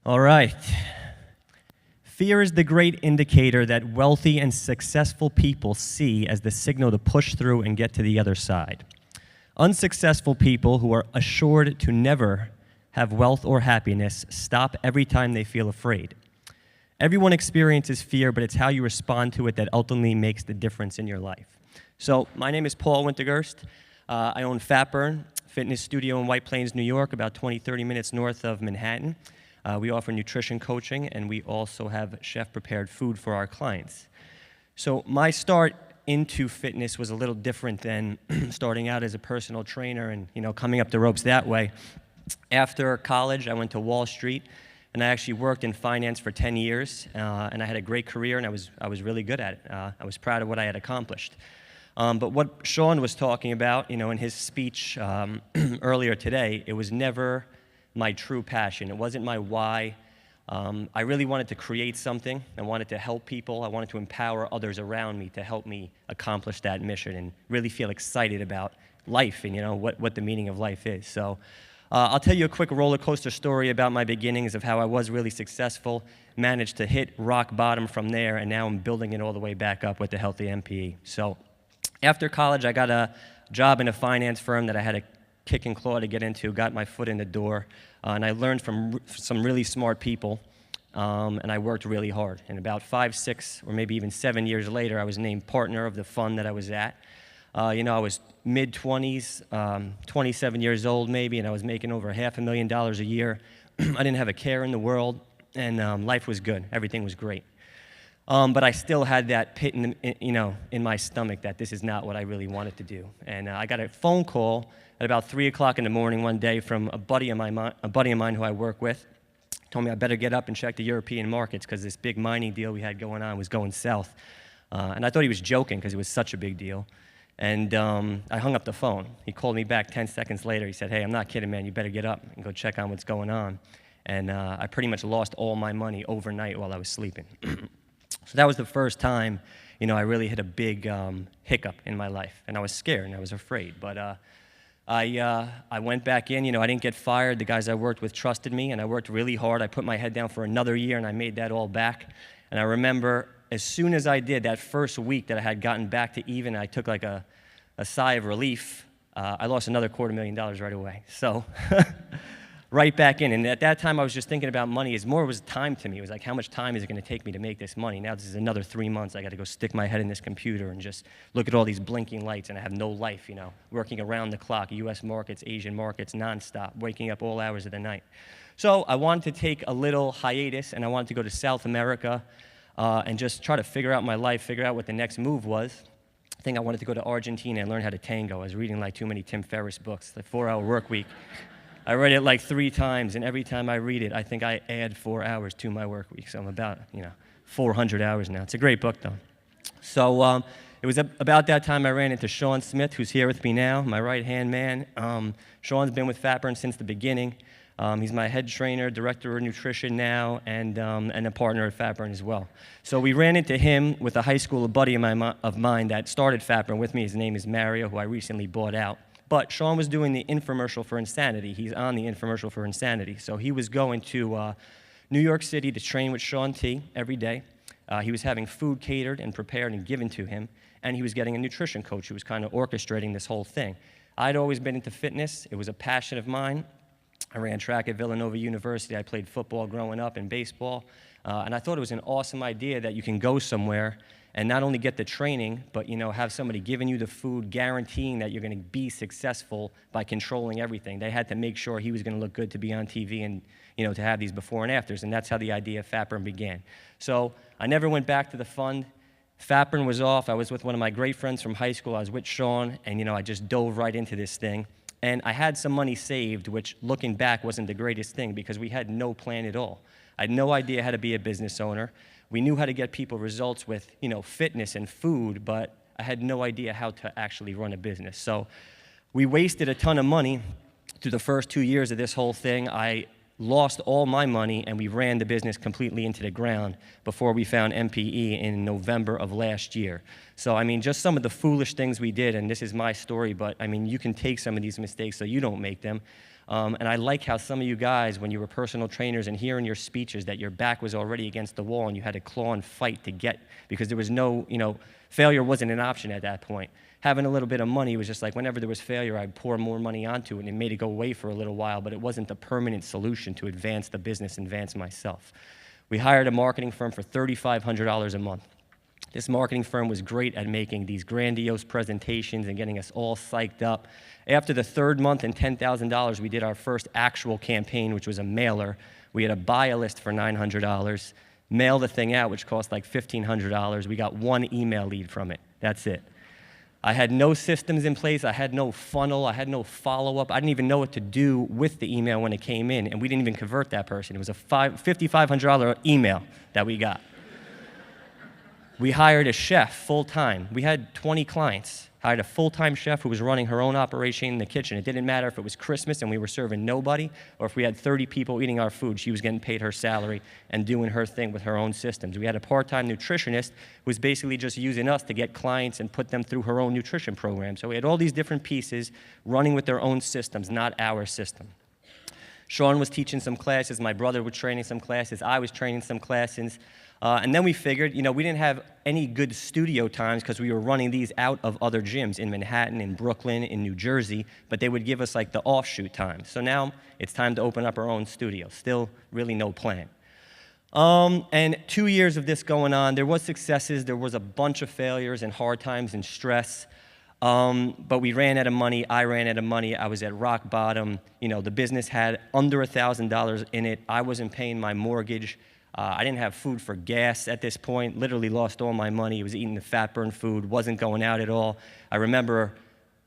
All right. Fear is the great indicator that wealthy and successful people see as the signal to push through and get to the other side. Unsuccessful people who are assured to never have wealth or happiness stop every time they feel afraid. Everyone experiences fear, but it's how you respond to it that ultimately makes the difference in your life. So, my name is Paul Wintergerst. I own Fatburn Fitness Studio in White Plains, New York, about 20-30 minutes north of Manhattan. We offer nutrition coaching, and we also have chef-prepared food for our clients. So my start into fitness was a little different than starting out as a personal trainer and coming up the ropes that way. After college, I went to Wall Street, and I actually worked in finance for 10 years, and I had a great career, and I was really good at it. I was proud of what I had accomplished. But what Sean was talking about, in his speech earlier today, it was never my true passion. It wasn't my why. I really wanted to create something. I wanted to help people. I wanted to empower others around me to help me accomplish that mission and really feel excited about life and what the meaning of life is. So I'll tell you a quick roller coaster story about my beginnings of how I was really successful, managed to hit rock bottom from there, and now I'm building it all the way back up with the Healthy MPE. So after college, I got a job in a finance firm that I had a kick and claw to get into, got my foot in the door, and I learned from some really smart people, and I worked really hard. And about 5, 6, or maybe even 7 years later, I was named partner of the fund that I was at. I was mid-20s, 27 years old maybe, and I was making over $500,000 a year. I didn't have a care in the world, and life was good. Everything was great. But I still had that pit in my stomach that this is not what I really wanted to do. And I got a phone call at about 3 o'clock in the morning one day from a buddy of mine who I work with. Told me I better get up and check the European markets because this big mining deal we had going on was going south. And I thought he was joking because it was such a big deal. And I hung up the phone. He called me back 10 seconds later. He said, "Hey, I'm not kidding, man. You better get up and go check on what's going on." And I pretty much lost all my money overnight while I was sleeping. So that was the first time, I really hit a big hiccup in my life. And I was scared and I was afraid. But I went back in. I didn't get fired. The guys I worked with trusted me, and I worked really hard. I put my head down for another year, and I made that all back. And I remember as soon as I did, that first week that I had gotten back to even, I took like a sigh of relief. I lost another $250,000 right away. So right back in. And at that time, I was just thinking about money. It was time to me. It was like, how much time is it going to take me to make this money? Now this is another 3 months. I got to go stick my head in this computer and just look at all these blinking lights, and I have no life, working around the clock, U.S. markets, Asian markets, nonstop, waking up all hours of the night. So I wanted to take a little hiatus, and I wanted to go to South America and just try to figure out my life, figure out what the next move was. I think I wanted to go to Argentina and learn how to tango. I was reading like too many Tim Ferriss books, the 4-Hour Work Week. I read it like 3 times, and every time I read it, I think I add 4 hours to my work week. So I'm about, 400 hours now. It's a great book, though. So it was about that time I ran into Sean Smith, who's here with me now, my right-hand man. Sean's been with Fatburn since the beginning. He's my head trainer, director of nutrition now, and a partner at Fatburn as well. So we ran into him with a high school buddy of mine that started Fatburn with me. His name is Mario, who I recently bought out. But Sean was doing the infomercial for Insanity. He's on the infomercial for Insanity. So he was going to New York City to train with Sean T. every day. He was having food catered and prepared and given to him. And he was getting a nutrition coach who was kind of orchestrating this whole thing. I'd always been into fitness. It was a passion of mine. I ran track at Villanova University. I played football growing up and baseball. And I thought it was an awesome idea that you can go somewhere and not only get the training, but have somebody giving you the food, guaranteeing that you're going to be successful by controlling everything. They had to make sure he was going to look good to be on TV and to have these before and afters, and that's how the idea of Fatburn began. So I never went back to the fund. Fatburn was off. I was with one of my great friends from high school. I was with Sean, and I just dove right into this thing. And I had some money saved, which looking back wasn't the greatest thing because we had no plan at all. I had no idea how to be a business owner. We knew how to get people results with, fitness and food, but I had no idea how to actually run a business. So we wasted a ton of money through the first 2 years of this whole thing. I lost all my money, and we ran the business completely into the ground before we found MPE in November of last year. So, just some of the foolish things we did, and this is my story, but, you can take some of these mistakes so you don't make them. And I like how some of you guys, when you were personal trainers and hearing your speeches, that your back was already against the wall and you had to claw and fight to get, because there was no, failure wasn't an option at that point. Having a little bit of money was just like whenever there was failure, I'd pour more money onto it, and it made it go away for a little while, but it wasn't the permanent solution to advance the business, advance myself. We hired a marketing firm for $3,500 a month. This marketing firm was great at making these grandiose presentations and getting us all psyched up. After the third month and $10,000, we did our first actual campaign, which was a mailer. We had to buy a list for $900, mail the thing out, which cost like $1,500. We got one email lead from it. That's it. I had no systems in place. I had no funnel. I had no follow-up. I didn't even know what to do with the email when it came in, and we didn't even convert that person. It was a $5,500 email that we got. We hired a chef full-time. We had 20 clients. Hired a full-time chef who was running her own operation in the kitchen. It didn't matter if it was Christmas and we were serving nobody, or if we had 30 people eating our food. She was getting paid her salary and doing her thing with her own systems. We had a part-time nutritionist who was basically just using us to get clients and put them through her own nutrition program. So we had all these different pieces running with their own systems, not our system. Sean was teaching some classes. My brother was training some classes. I was training some classes. And then we figured, we didn't have any good studio times because we were running these out of other gyms in Manhattan, in Brooklyn, in New Jersey, but they would give us like the offshoot times. So now it's time to open up our own studio. Still really no plan. And 2 years of this going on, there was successes, there was a bunch of failures and hard times and stress. But we ran out of money, I ran out of money, I was at rock bottom. The business had under $1,000 in it. I wasn't paying my mortgage. I didn't have food for gas at this point, literally lost all my money. I was eating the fat-burn food, wasn't going out at all. I remember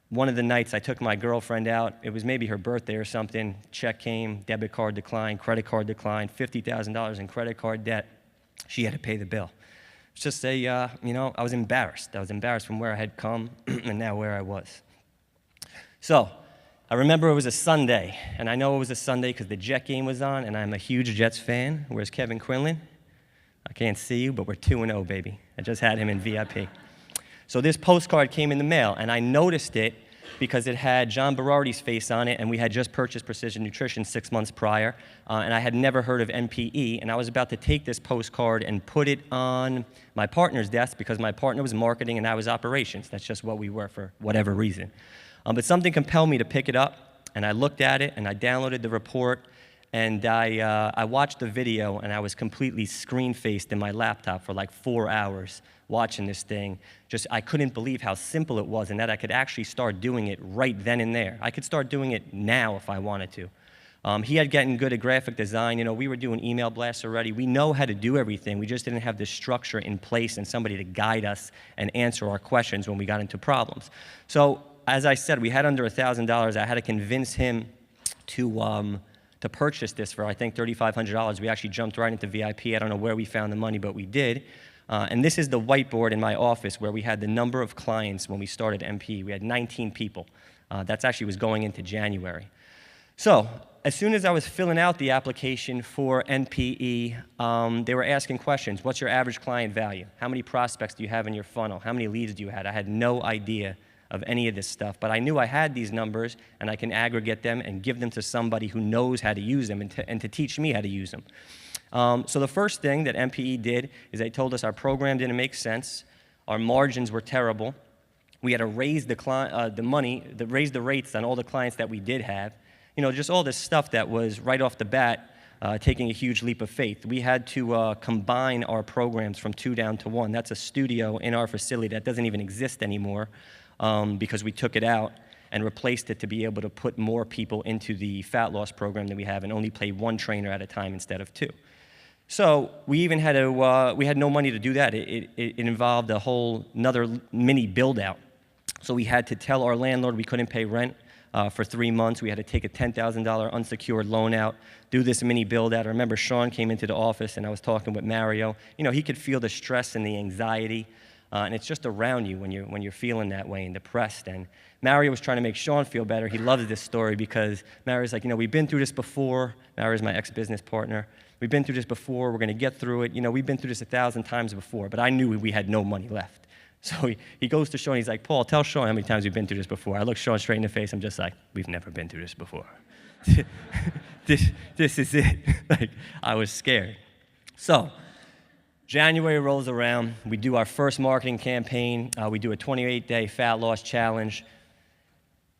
one of the nights I took my girlfriend out. It was maybe her birthday or something. Check came, debit card declined, credit card declined, $50,000 in credit card debt. She had to pay the bill. It's just I was embarrassed. I was embarrassed from where I had come and now where I was. So I remember it was a Sunday, and I know it was a Sunday because the Jet game was on, and I'm a huge Jets fan. Where's Kevin Quinlan? I can't see you, but we're 2-0, baby. I just had him in VIP. So this postcard came in the mail, and I noticed it because it had John Berardi's face on it, and we had just purchased Precision Nutrition 6 months prior, and I had never heard of NPE, and I was about to take this postcard and put it on my partner's desk because my partner was marketing and I was operations. That's just what we were for whatever reason. But something compelled me to pick it up, and I looked at it, and I downloaded the report, and I watched the video, and I was completely screen-faced in my laptop for like 4 hours watching this thing. I couldn't believe how simple it was and that I could actually start doing it right then and there. I could start doing it now if I wanted to. He had gotten good at graphic design. We were doing email blasts already. We know how to do everything. We just didn't have the structure in place and somebody to guide us and answer our questions when we got into problems. So as I said, we had under $1,000. I had to convince him to purchase this for, I think, $3,500. We actually jumped right into VIP. I don't know where we found the money, but we did. And this is the whiteboard in my office where we had the number of clients when we started MP. We had 19 people. That actually was going into January. So as soon as I was filling out the application for NPE, they were asking questions. What's your average client value? How many prospects do you have in your funnel? How many leads do you have? I had no idea of any of this stuff, but I knew I had these numbers and I can aggregate them and give them to somebody who knows how to use them and to teach me how to use them. So the first thing that MPE did is they told us our program didn't make sense, our margins were terrible, we had to raise raise the rates on all the clients that we did have, just all this stuff that was right off the bat taking a huge leap of faith. We had to combine our programs from 2 down to 1. That's a studio in our facility that doesn't even exist anymore. Because we took it out and replaced it to be able to put more people into the fat loss program that we have and only pay 1 trainer at a time instead of 2. So we even had to, we had no money to do that. It involved a whole another mini build out. So we had to tell our landlord we couldn't pay rent for 3 months. We had to take a $10,000 unsecured loan out, do this mini build out. I remember Sean came into the office and I was talking with Mario. He could feel the stress and the anxiety. And it's just around you when you're feeling that way and depressed. And Mario was trying to make Sean feel better. He loves this story because Mario's like, we've been through this before. Mario's my ex-business partner. We've been through this before. We're going to get through it. We've been through this 1,000 times before. But I knew we had no money left. So he goes to Sean. He's like, Paul, tell Sean how many times we've been through this before. I look Sean straight in the face. I'm just like, we've never been through this before. this is it. Like, I was scared. So, January rolls around. We do our first marketing campaign. We do a 28-day fat loss challenge.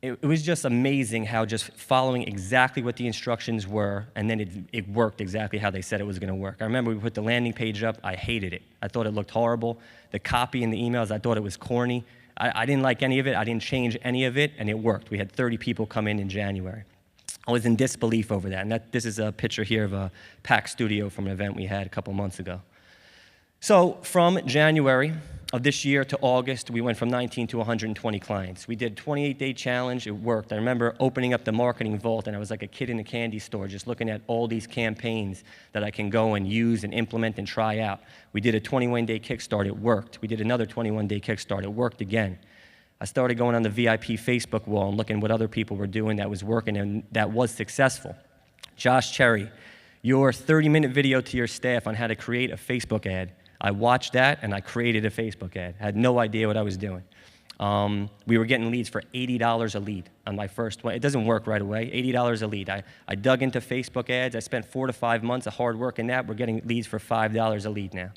It was just amazing how just following exactly what the instructions were, and then it worked exactly how they said it was going to work. I remember we put the landing page up. I hated it. I thought it looked horrible. The copy in the emails, I thought it was corny. I didn't like any of it. I didn't change any of it, and it worked. We had 30 people come in January. I was in disbelief over that, and this is a picture here of a packed studio from an event we had a couple months ago. So from January of this year to August, we went from 19 to 120 clients. We did a 28-day challenge. It worked. I remember opening up the marketing vault, and I was like a kid in a candy store just looking at all these campaigns that I can go and use and implement and try out. We did a 21-day kickstart. It worked. We did another 21-day kickstart. It worked again. I started going on the VIP Facebook wall and looking what other people were doing that was working and that was successful. Josh Cherry, your 30-minute video to your staff on how to create a Facebook ad. I watched that, and I created a Facebook ad. I had no idea what I was doing. We were getting leads for $80 a lead on my first one. It doesn't work right away, $80 a lead. I dug into Facebook ads. I spent 4 to 5 months of hard work in that. We're getting leads for $5 a lead now.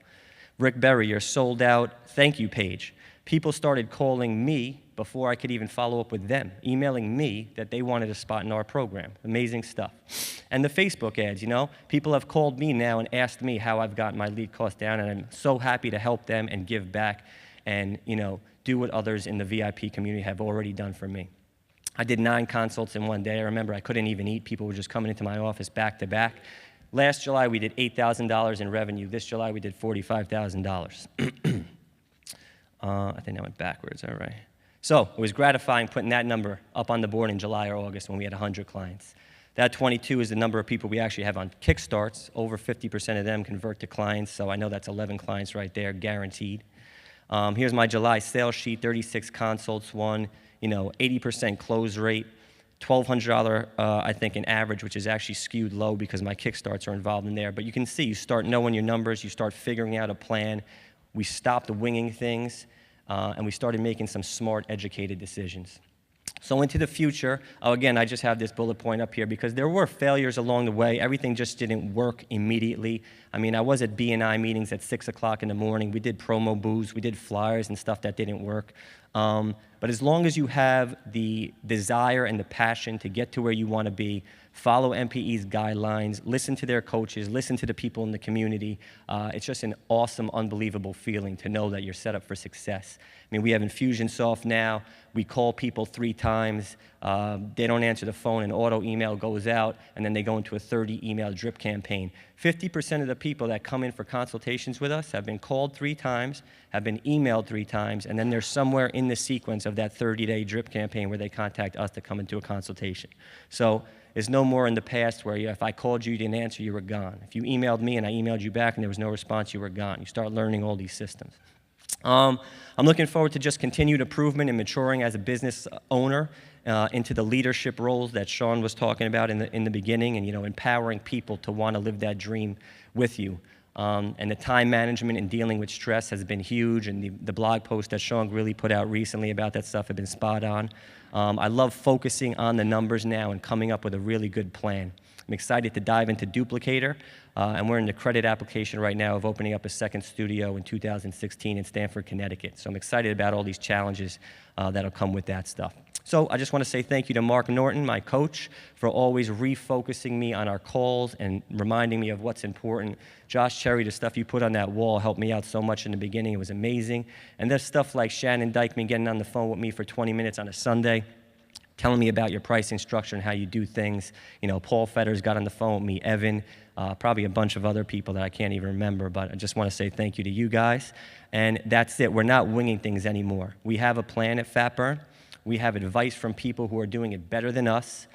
Rick Berry, your sold-out thank you page. People started calling me before I could even follow up with them, emailing me that they wanted a spot in our program. Amazing stuff. And the Facebook ads, people have called me now and asked me how I've gotten my lead cost down, and I'm so happy to help them and give back and, do what others in the VIP community have already done for me. I did 9 consults in one day. I remember I couldn't even eat. People were just coming into my office back to back. Last July, we did $8,000 in revenue. This July, we did $45,000. I think that went backwards, all right. So it was gratifying putting that number up on the board in July or August when we had 100 clients. That 22 is the number of people we actually have on Kickstarts. Over 50% of them convert to clients, so I know that's 11 clients right there, guaranteed. Here's my July sales sheet, 36 consults, 80% close rate, $1,200, I think, in average, which is actually skewed low because my Kickstarts are involved in there. But you can see, you start knowing your numbers, you start figuring out a plan. We stopped winging things, and we started making some smart, educated decisions. So into the future, again, I just have this bullet point up here because there were failures along the way. Everything just didn't work immediately. I mean, I was at B&I meetings at 6 o'clock in the morning. We did promo booths. We did flyers and stuff that didn't work. But as long as you have the desire and the passion to get to where you want to be, follow MPE's guidelines, listen to their coaches, listen to the people in the community. It's just an awesome, unbelievable feeling to know that you're set up for success. I mean, we have Infusionsoft now. We call people 3 times. They don't answer the phone, an auto email goes out, and then they go into a 30-email drip campaign. 50% of the people that come in for consultations with us have been called 3 times, have been emailed 3 times, and then they're somewhere in the sequence of that 30-day drip campaign where they contact us to come into a consultation. So it's no more in the past where if I called you, you didn't answer, you were gone. If you emailed me and I emailed you back and there was no response, you were gone. You start learning all these systems. I'm looking forward to just continued improvement and maturing as a business owner into the leadership roles that Sean was talking about in the beginning, and empowering people to want to live that dream with you. And the time management and dealing with stress has been huge, and the blog post that Sean really put out recently about that stuff have been spot on. I love focusing on the numbers now and coming up with a really good plan. I'm excited to dive into Duplicator, and we're in the credit application right now of opening up a second studio in 2016 in Stamford, Connecticut. So I'm excited about all these challenges that'll come with that stuff. So I just want to say thank you to Mark Norton, my coach, for always refocusing me on our calls and reminding me of what's important. Josh Cherry, the stuff you put on that wall helped me out so much in the beginning. It was amazing. And there's stuff like Shannon Dykeman getting on the phone with me for 20 minutes on a Sunday, telling me about your pricing structure and how you do things. Paul Fetters got on the phone with me, Evan, probably a bunch of other people that I can't even remember, but I just want to say thank you to you guys. And that's it. We're not winging things anymore. We have a plan at FatBurn. We have advice from people who are doing it better than us,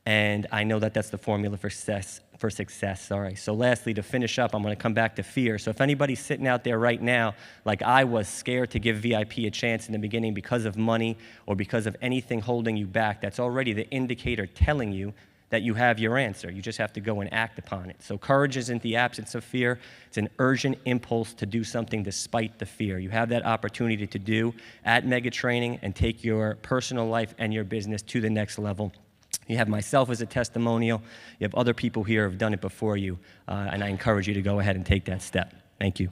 and I know that that's the formula for success. All right. So lastly, to finish up, I'm going to come back to fear. So if anybody's sitting out there right now, like I was, scared to give VIP a chance in the beginning because of money or because of anything holding you back, that's already the indicator telling you that you have your answer. You just have to go and act upon it. So courage isn't the absence of fear. It's an urgent impulse to do something despite the fear. You have that opportunity to do at Mega Training and take your personal life and your business to the next level. You have myself as a testimonial. You have other people here who have done it before you, and I encourage you to go ahead and take that step. Thank you.